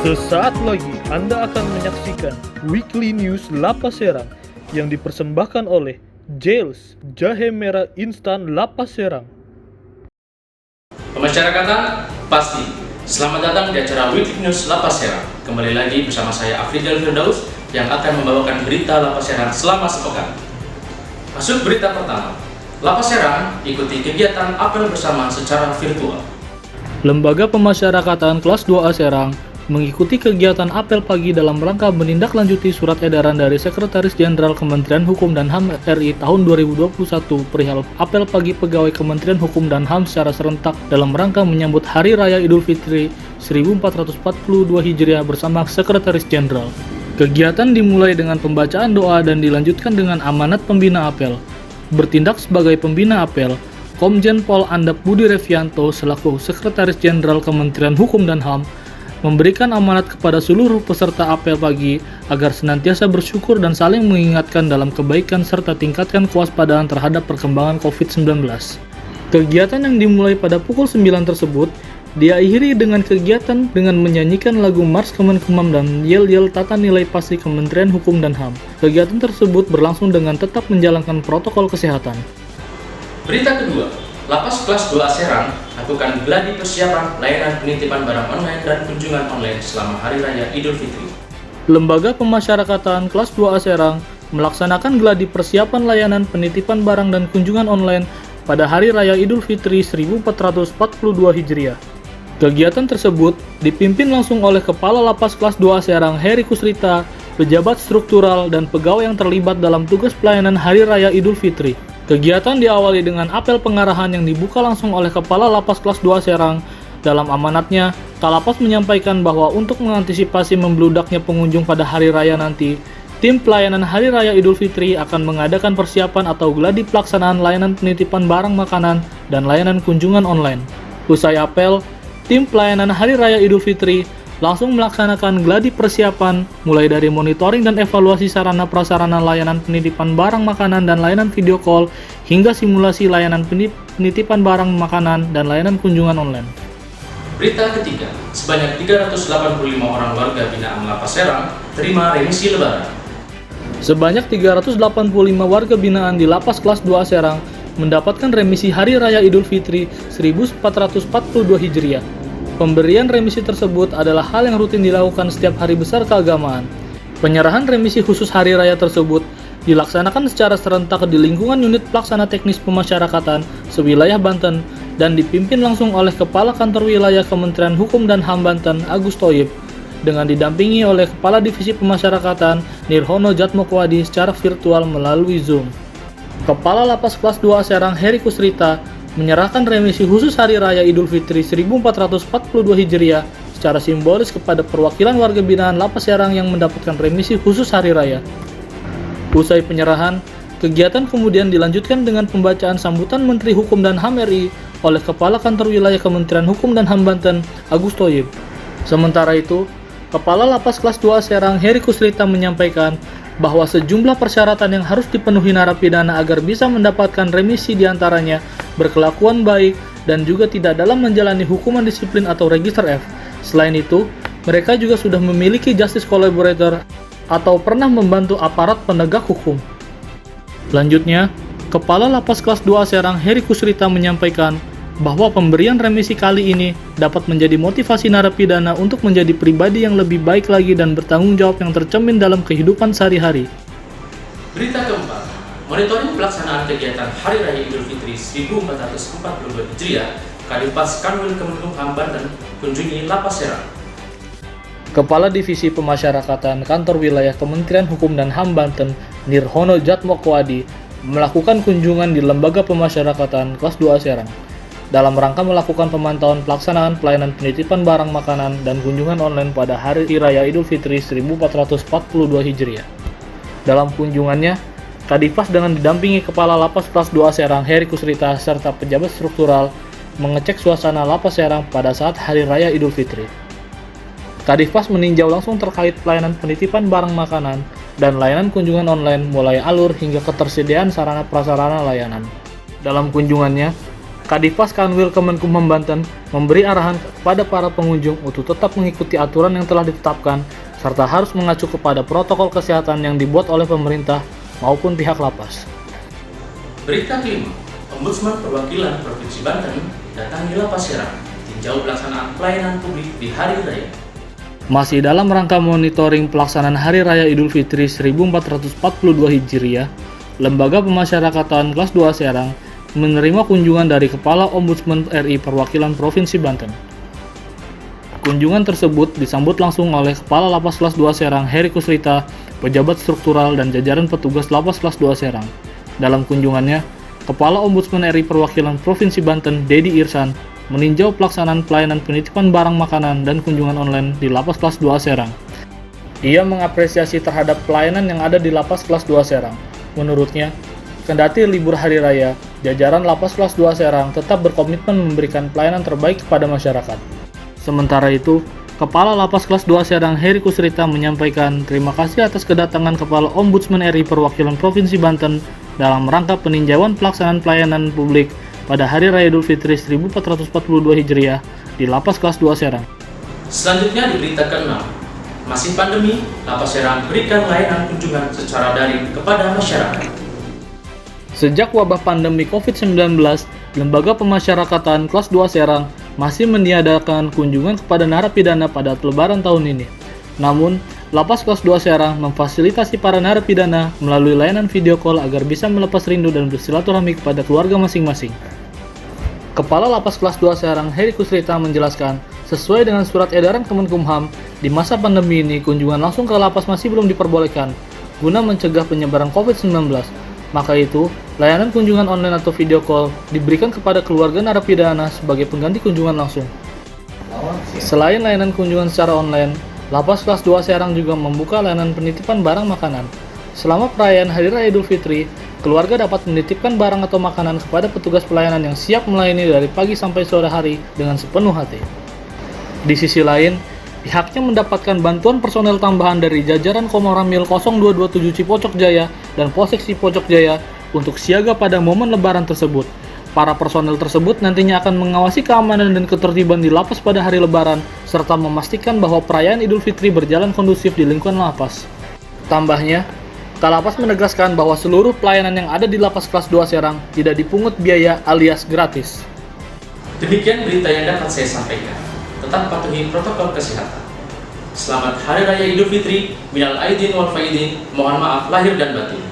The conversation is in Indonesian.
Sesaat lagi Anda akan menyaksikan Weekly News Lapas Serang yang dipersembahkan oleh Jails, jahe merah instan Lapas Serang. Pemasyarakatan pasti. Selamat datang di acara Weekly News Lapas Serang. Kembali lagi bersama saya Afridal Firdaus yang akan membawakan berita Lapas Serang selama sepekan. Masuk berita pertama. Lapas Serang ikuti kegiatan apel bersama secara virtual. Lembaga Pemasyarakatan Kelas 2A Serang mengikuti kegiatan apel pagi dalam rangka menindaklanjuti surat edaran dari Sekretaris Jenderal Kementerian Hukum dan HAM RI tahun 2021 perihal apel pagi pegawai Kementerian Hukum dan HAM secara serentak dalam rangka menyambut Hari Raya Idul Fitri 1442 Hijriah bersama Sekretaris Jenderal. Kegiatan dimulai dengan pembacaan doa dan dilanjutkan dengan amanat pembina apel. Bertindak sebagai pembina apel, Komjen Pol Andap Budi Revianto selaku Sekretaris Jenderal Kementerian Hukum dan HAM memberikan amanat kepada seluruh peserta apel pagi agar senantiasa bersyukur dan saling mengingatkan dalam kebaikan serta tingkatkan kewaspadaan terhadap perkembangan COVID-19. Kegiatan yang dimulai pada pukul 9 tersebut diakhiri dengan kegiatan dengan menyanyikan lagu Mars Kemenkumham dan yel-yel tata nilai pasti Kementerian Hukum dan HAM. Kegiatan tersebut berlangsung dengan tetap menjalankan protokol kesehatan. Berita kedua, Lapas Kelas 2A Serang lakukan gladi persiapan layanan penitipan barang online dan kunjungan online selama Hari Raya Idul Fitri. Lembaga Pemasyarakatan Kelas 2A Serang melaksanakan gladi persiapan layanan penitipan barang dan kunjungan online pada Hari Raya Idul Fitri 1442 Hijriah. Kegiatan tersebut dipimpin langsung oleh Kepala Lapas Kelas 2A Serang Heri Kusrita, pejabat struktural dan pegawai yang terlibat dalam tugas pelayanan Hari Raya Idul Fitri. Kegiatan diawali dengan apel pengarahan yang dibuka langsung oleh Kepala Lapas Kelas 2 Serang. Dalam amanatnya, Kalapas menyampaikan bahwa untuk mengantisipasi membludaknya pengunjung pada hari raya nanti, tim pelayanan Hari Raya Idul Fitri akan mengadakan persiapan atau gladi pelaksanaan layanan penitipan barang makanan dan layanan kunjungan online. Usai apel, tim pelayanan Hari Raya Idul Fitri langsung melaksanakan gladi persiapan mulai dari monitoring dan evaluasi sarana prasarana layanan penitipan barang makanan dan layanan video call hingga simulasi layanan penitipan barang makanan dan layanan kunjungan online. Berita ketiga, sebanyak 385 orang warga binaan Lapas Serang terima remisi lebaran. Sebanyak 385 warga binaan di Lapas Kelas 2 Serang mendapatkan remisi Hari Raya Idul Fitri 1442 Hijriah. Pemberian remisi tersebut adalah hal yang rutin dilakukan setiap hari besar keagamaan. Penyerahan remisi khusus hari raya tersebut dilaksanakan secara serentak di lingkungan unit pelaksana teknis pemasyarakatan sewilayah Banten dan dipimpin langsung oleh Kepala Kantor Wilayah Kementerian Hukum dan HAM Banten Agus Thoyib dengan didampingi oleh Kepala Divisi Pemasyarakatan Nirhono Jatmokwadi secara virtual melalui Zoom. Kepala Lapas Kelas 2 Serang Heri Kusrita menyerahkan remisi khusus Hari Raya Idul Fitri 1442 Hijriah secara simbolis kepada perwakilan warga binaan Lapas Serang yang mendapatkan remisi khusus Hari Raya. Usai penyerahan, kegiatan kemudian dilanjutkan dengan pembacaan sambutan Menteri Hukum dan HAM RI oleh Kepala Kantor Wilayah Kementerian Hukum dan HAM Banten, Agus Thoyib. Sementara itu, Kepala Lapas Kelas 2 Serang Heri Kusrita menyampaikan bahwa sejumlah persyaratan yang harus dipenuhi narapidana agar bisa mendapatkan remisi diantaranya berkelakuan baik dan juga tidak dalam menjalani hukuman disiplin atau Register F. Selain itu, mereka juga sudah memiliki justice collaborator atau pernah membantu aparat penegak hukum. Selanjutnya, Kepala Lapas Kelas 2 Serang Heri Kusrita menyampaikan bahwa pemberian remisi kali ini dapat menjadi motivasi narapidana untuk menjadi pribadi yang lebih baik lagi dan bertanggung jawab yang tercermin dalam kehidupan sehari-hari. Berita keempat, monitoring pelaksanaan kegiatan Hari Raya Idul Fitri 1442 Hijriah, Kadipas Kanwil Kemenkumham Banten kunjungi Lapas Serang. Kepala Divisi Pemasyarakatan Kantor Wilayah Kementerian Hukum dan HAM Banten Nirhono Jatmokwadi melakukan kunjungan di Lembaga Pemasyarakatan Kelas 2 Serang dalam rangka melakukan pemantauan pelaksanaan pelayanan penitipan barang makanan dan kunjungan online pada Hari Raya Idul Fitri 1442 Hijriah. Dalam kunjungannya, Kadipas dengan didampingi Kepala Lapas Kelas 2 Serang Heri Kusrita serta pejabat struktural mengecek suasana Lapas Serang pada saat Hari Raya Idul Fitri. Kadipas meninjau langsung terkait pelayanan penitipan barang makanan dan layanan kunjungan online mulai alur hingga ketersediaan sarana prasarana layanan. Dalam kunjungannya, Kadifas Kanwil Kemenkumham Banten memberi arahan kepada para pengunjung untuk tetap mengikuti aturan yang telah ditetapkan serta harus mengacu kepada protokol kesehatan yang dibuat oleh pemerintah maupun pihak lapas. Berita kelima, Ombudsman Perwakilan Provinsi Banten datangi Lapas Serang, tinjau pelaksanaan pelayanan publik di Hari Raya. Masih dalam rangka monitoring pelaksanaan Hari Raya Idul Fitri 1442 Hijriah, Lembaga Pemasyarakatan Kelas 2 Serang menerima kunjungan dari Kepala Ombudsman RI Perwakilan Provinsi Banten. Kunjungan tersebut disambut langsung oleh Kepala Lapas Kelas 2 Serang Heri Kusrita, pejabat struktural dan jajaran petugas Lapas Kelas 2 Serang. Dalam kunjungannya, Kepala Ombudsman RI Perwakilan Provinsi Banten Dedi Irsan meninjau pelaksanaan pelayanan penitipan barang makanan dan kunjungan online di Lapas Kelas 2 Serang. Ia mengapresiasi terhadap pelayanan yang ada di Lapas Kelas 2 Serang. Menurutnya, kendati libur hari raya, jajaran Lapas Kelas 2 Serang tetap berkomitmen memberikan pelayanan terbaik kepada masyarakat. Sementara itu, Kepala Lapas Kelas 2 Serang Heri Kusrita menyampaikan terima kasih atas kedatangan Kepala Ombudsman RI Perwakilan Provinsi Banten dalam rangka peninjauan pelaksanaan pelayanan publik pada Hari Raya Idul Fitri 1442 Hijriah di Lapas Kelas 2 Serang. Selanjutnya di berita ke-6, masih pandemi, Lapas Serang berikan layanan kunjungan secara daring kepada masyarakat. Sejak wabah pandemi COVID-19, Lembaga Pemasyarakatan Kelas 2 Serang masih meniadakan kunjungan kepada narapidana pada Lebaran tahun ini. Namun, Lapas Kelas 2 Serang memfasilitasi para narapidana melalui layanan video call agar bisa melepas rindu dan bersilaturahmi kepada keluarga masing-masing. Kepala Lapas Kelas 2 Serang Heri Kusrita menjelaskan, sesuai dengan surat edaran Kemenkumham, di masa pandemi ini kunjungan langsung ke lapas masih belum diperbolehkan guna mencegah penyebaran COVID-19. Maka itu, layanan kunjungan online atau video call diberikan kepada keluarga narapidana sebagai pengganti kunjungan langsung. Selain layanan kunjungan secara online, Lapas Kelas 2 Serang juga membuka layanan penitipan barang makanan. Selama perayaan Hari Raya Idul Fitri, keluarga dapat menitipkan barang atau makanan kepada petugas pelayanan yang siap melayani dari pagi sampai sore hari dengan sepenuh hati. Di sisi lain, pihaknya mendapatkan bantuan personel tambahan dari jajaran Komoramil 0227 Cipocok Jaya dan Polsek Cipocok Jaya untuk siaga pada momen Lebaran tersebut. Para personel tersebut nantinya akan mengawasi keamanan dan ketertiban di lapas pada hari Lebaran, serta memastikan bahwa perayaan Idul Fitri berjalan kondusif di lingkungan lapas. Tambahnya, Kalapas menegaskan bahwa seluruh pelayanan yang ada di Lapas Kelas 2 Serang tidak dipungut biaya alias gratis. Demikian berita yang dapat saya sampaikan. Tetap patuhi protokol kesehatan. Selamat Hari Raya Idul Fitri, minal aidin wal faidin, mohon maaf lahir dan batin.